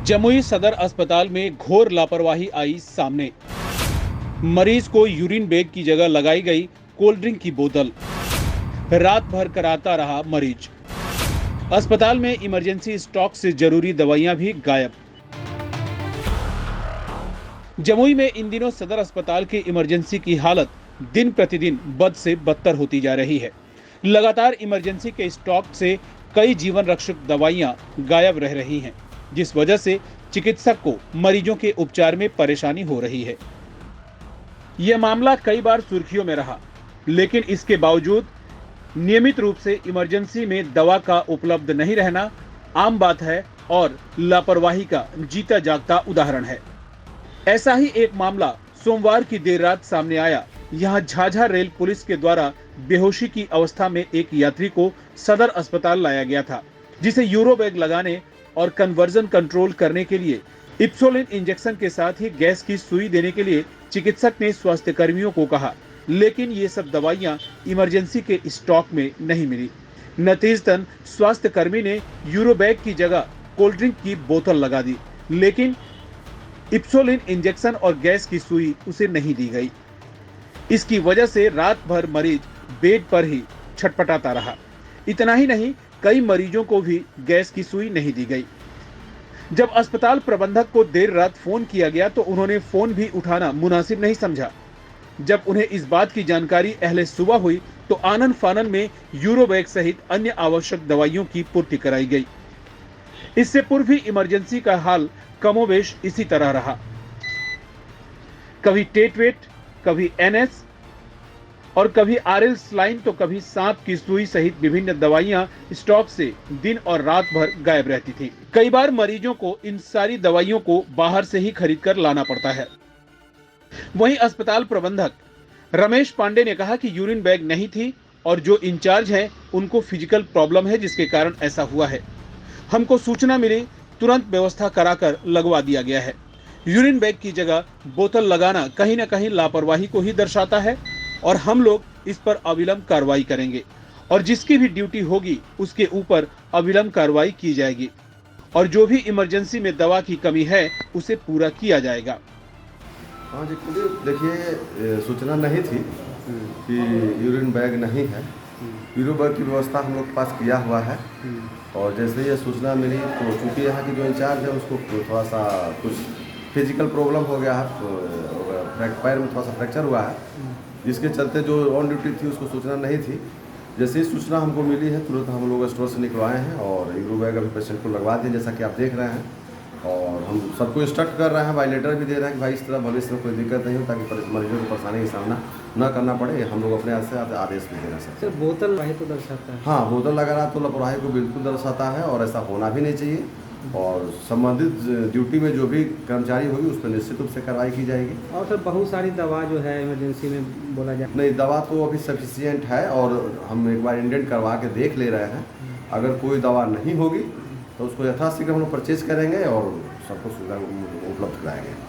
जमुई सदर अस्पताल में घोर लापरवाही आई सामने। मरीज को यूरिन बैग की जगह लगाई गई कोल्ड ड्रिंक की बोतल। रात भर कराता रहा मरीज। अस्पताल में इमरजेंसी स्टॉक से जरूरी दवाइयां भी गायब। जमुई में इन दिनों सदर अस्पताल की इमरजेंसी की हालत दिन प्रतिदिन बद से बदतर होती जा रही है। लगातार इमरजेंसी के स्टॉक से कई जीवन रक्षक दवाइयां गायब रह रही हैं, जिस वजह से चिकित्सक को मरीजों के उपचार में परेशानी हो रही है। यह मामला कई बार सुर्खियों में रहा, लेकिन इसके बावजूद नियमित रूप से इमरजेंसी में दवा का उपलब्ध नहीं रहना आम बात है और लापरवाही का जीता जागता उदाहरण है। ऐसा ही एक मामला सोमवार की देर रात सामने आया। यहां झाझा रेल पुलिस के द्वारा बेहोशी की अवस्था में एक यात्री को सदर अस्पताल लाया गया था, जिसे यूरो बैग लगाने और कन्वर्जन कंट्रोल करने के लिए इप्सोलिन इंजेक्शन के साथ ही गैस की सुई देने के लिए चिकित्सक ने स्वास्थ्य कर्मियों को कहा, लेकिन ये सब दवाइयां इमरजेंसी के स्टॉक में नहीं मिली। नतीजतन स्वास्थ्य कर्मी ने यूरो बैग की जगह कोल्ड ड्रिंक की बोतल लगा दी, लेकिन इप्सोलिन इंजेक्शन और गैस की सुई उसे नहीं दी गई। इसकी वजह से रात भर मरीज बेड पर ही छटपटाता रहा। इतना ही नहीं, कई मरीजों को भी गैस की सुई नहीं दी गई। जब अस्पताल प्रबंधक को देर रात फोन किया गया तो उन्होंने फोन भी उठाना मुनासिब नहीं समझा। जब उन्हें इस बात की जानकारी अहले सुबह हुई तो आनन फानन में यूरो बैग सहित अन्य आवश्यक दवाइयों की पूर्ति कराई गई। इससे पूर्व भी इमरजेंसी का हाल कमोबेश इसी तरह रहा। कभी टेटवेट, कभी एनएस और कभी आरएल स्लाइन तो कभी सांप की सुई सहित विभिन्न दवाइयां स्टॉक से दिन और रात भर गायब रहती थी। कई बार मरीजों को इन सारी दवाइयों को बाहर से ही खरीद कर लाना पड़ता है। वहीं अस्पताल प्रबंधक रमेश पांडे ने कहा कि यूरिन बैग नहीं थी और जो इंचार्ज हैं उनको फिजिकल प्रॉब्लम है, जिसके कारण ऐसा हुआ है। हमको सूचना मिली, तुरंत व्यवस्था कराकर लगवा दिया गया है। यूरिन बैग की जगह बोतल लगाना कहीं न कहीं लापरवाही को ही दर्शाता है और हम लोग इस पर अविलंब कार्रवाई करेंगे और जिसकी भी ड्यूटी होगी उसके ऊपर अविलंब कार्रवाई की जाएगी और जो भी इमरजेंसी में दवा की कमी है उसे पूरा किया जाएगा। हाँ जी, देखिए सूचना नहीं थी कि यूरिन बैग नहीं है। यूरिन बैग की व्यवस्था हम लोग के पास किया हुआ है और जैसे ये सूचना मिली तो चूँकि यहाँ की जो इंचार्ज है उसको थोड़ा सा कुछ फिजिकल प्रॉब्लम हो गया है, पैर में थोड़ा सा फ्रैक्चर हुआ है, जिसके चलते जो ऑन ड्यूटी थी उसको सूचना नहीं थी। जैसे ही सूचना हमको मिली है तुरंत हम लोग स्टोर से निकलवाए हैं और यूरिन बैग अभी पेशेंट को लगवा दिए, जैसा कि आप देख रहे हैं। और हम सबको इंस्ट्रक्ट कर रहे हैं, बाय लेटर भी दे रहे हैं कि भाई इस तरह भविष्य में कोई दिक्कत नहीं हो, ताकि मरीजों को परेशानी का सामना न करना पड़े। हम लोग अपने से आदेश भी दे रहे हैं। सर बोतल लगाई तो दर्शाता है? हाँ, बोतल लगाना तो लापरवाही को बिल्कुल दर्शाता है और ऐसा होना भी नहीं चाहिए और संबंधित ड्यूटी में जो भी कर्मचारी होगी उस पर निश्चित रूप से कार्रवाई की जाएगी। और सर बहुत सारी दवा जो है इमरजेंसी में बोला जाए? नहीं, दवा तो अभी सफिशिएंट है और हम एक बार इंडेंट करवा के देख ले रहे हैं। अगर कोई दवा नहीं होगी तो उसको यथाशीघ्र हम लोग परचेज करेंगे और सबको सुविधा उपलब्ध कराएंगे।